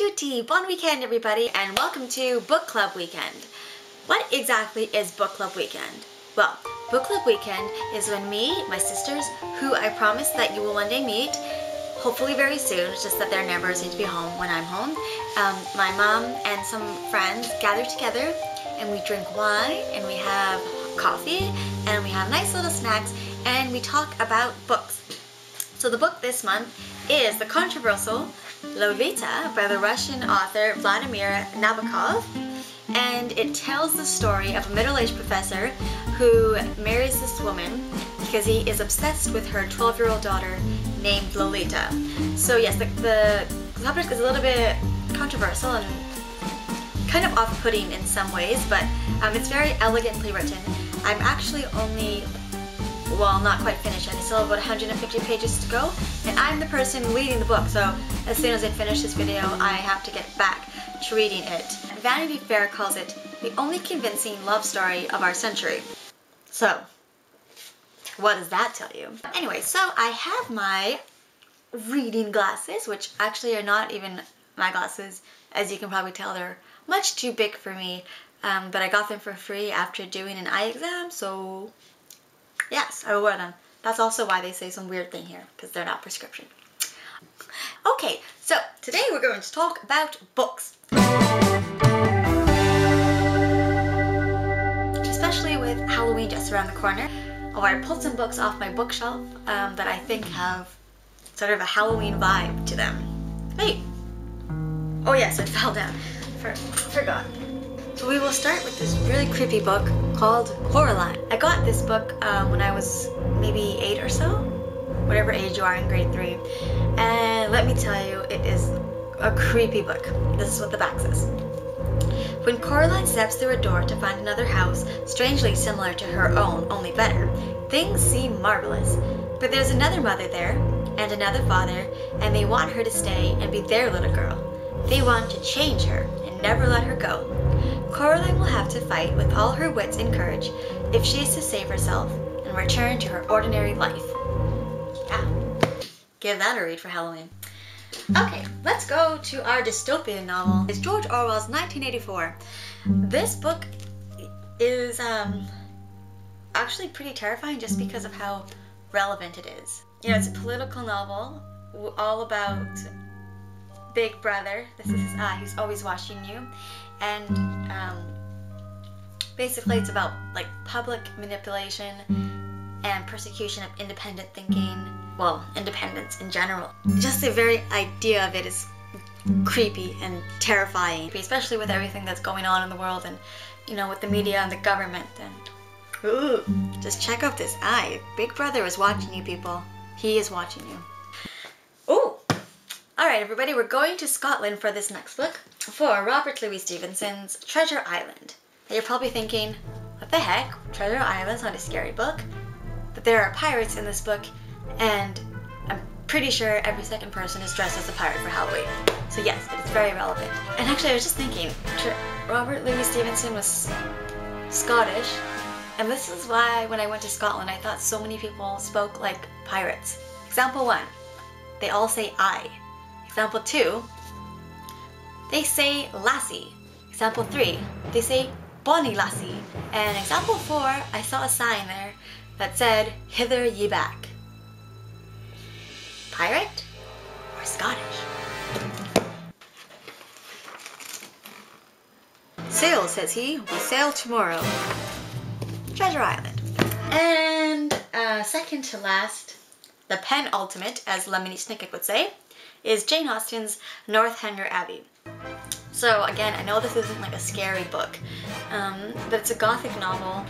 tutti! Bon weekend, everybody, and welcome to Book Club Weekend. What exactly is Book Club Weekend? Well, Book Club Weekend is when me, my sisters, who I promise that you will one day meet, hopefully very soon, it's just that their neighbors need to be home when I'm home, my mom and some friends gather together and we drink wine and we have coffee and we have nice little snacks and we talk about books. So the book this month is the controversial Lolita by the Russian author Vladimir Nabokov, and it tells the story of a middle-aged professor who marries this woman because he is obsessed with her 12-year-old daughter named Lolita. So yes, the topic is a little bit controversial and kind of off-putting in some ways, but it's very elegantly written. I'm actually only, well, not quite finished. I still have about 150 pages to go, and I'm the person leading the book, so as soon as I finish this video, I have to get back to reading it. Vanity Fair calls it the only convincing love story of our century. So, what does that tell you? Anyway, so I have my reading glasses, which actually are not even my glasses. As you can probably tell, they're much too big for me, but I got them for free after doing an eye exam, so yes, I will wear them. That's also why they say some weird thing here, because they're not prescription. Okay, so today we're going to talk about books. Especially with Halloween just around the corner. Oh, I pulled some books off my bookshelf that I think have sort of a Halloween vibe to them. Hey! Oh yes, it fell down. Forgot. So we will start with this really creepy book called Coraline. I got this book when I was maybe 8 or so, whatever age you are in grade 3. And let me tell you, it is a creepy book. This is what the back says. When Coraline steps through a door to find another house strangely similar to her own, only better, things seem marvelous. But there's another mother there, and another father, and they want her to stay and be their little girl. They want to change her and never let her go. Coraline will have to fight with all her wits and courage if she is to save herself and return to her ordinary life. Yeah, give that a read for Halloween. Okay, let's go to our dystopian novel. It's George Orwell's 1984. This book is actually pretty terrifying just because of how relevant it is. You know, it's a political novel all about Big Brother. This is his eye, he's always watching you. And basically it's about like public manipulation and persecution of independent thinking, well, independence in general. Just the very idea of it is creepy and terrifying, especially with everything that's going on in the world and, you know, with the media and the government. And ooh, just check out this eye. Big Brother is watching you, people. He is watching you. Ooh! Alright, everybody, we're going to Scotland for this next book, for Robert Louis Stevenson's Treasure Island. Now you're probably thinking, what the heck? Treasure Island's not a scary book. But there are pirates in this book, and I'm pretty sure every second person is dressed as a pirate for Halloween. So yes, it is very relevant. And actually, I was just thinking, Robert Louis Stevenson was Scottish, and this is why when I went to Scotland, I thought so many people spoke like pirates. Example 1, they all say I. Example 2, they say lassie. Example 3, they say bonny lassie. And example 4, I saw a sign there that said, hither ye back. Pirate or Scottish? Sail, says he, we sail tomorrow. Treasure Island. And second to last, the penultimate, as Lemony Snicket would say, is Jane Austen's Northanger Abbey. So again, I know this isn't like a scary book, but it's a gothic novel.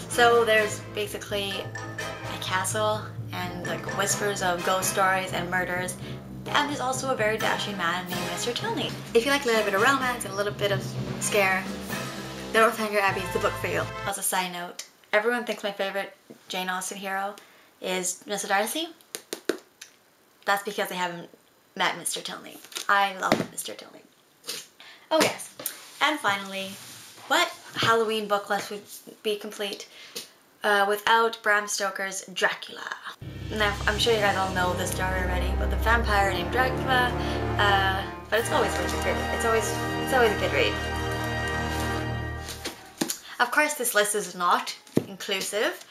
So there's basically a castle and like whispers of ghost stories and murders, and there's also a very dashing man named Mr. Tilney. If you like a little bit of romance and a little bit of scare, The Northanger Abbey is the book for you. As a side note, everyone thinks my favorite Jane Austen hero is Mr. Darcy. That's because they haven't met Mr. Tilney. I love Mr. Tilney. Oh yes, and finally, what Halloween book list would be complete without Bram Stoker's Dracula? Now, I'm sure you guys all know this story already, but the vampire named Dracula but it's always worth a good. It's always a good read. Of course, this list is not inclusive.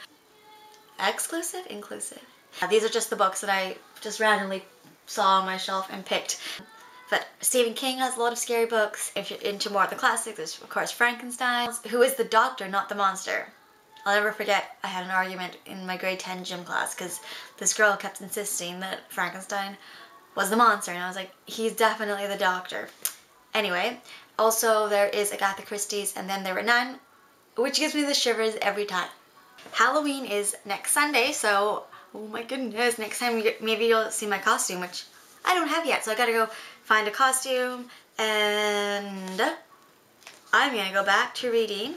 Exclusive? Inclusive. These are just the books that I just randomly saw on my shelf and picked. But Stephen King has a lot of scary books. If you're into more of the classics, there's of course Frankenstein, who is the doctor, not the monster. I'll never forget, I had an argument in my grade 10 gym class because this girl kept insisting that Frankenstein was the monster, and I was like, he's definitely the doctor. Anyway, also there is Agatha Christie's And Then There Were None, which gives me the shivers every time. Halloween is next Sunday, so oh my goodness, next time maybe you'll see my costume, which I don't have yet, so I gotta go find a costume, and I'm gonna go back to reading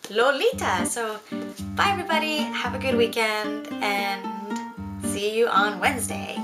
Lolita. So bye everybody, have a good weekend, and see you on Wednesday.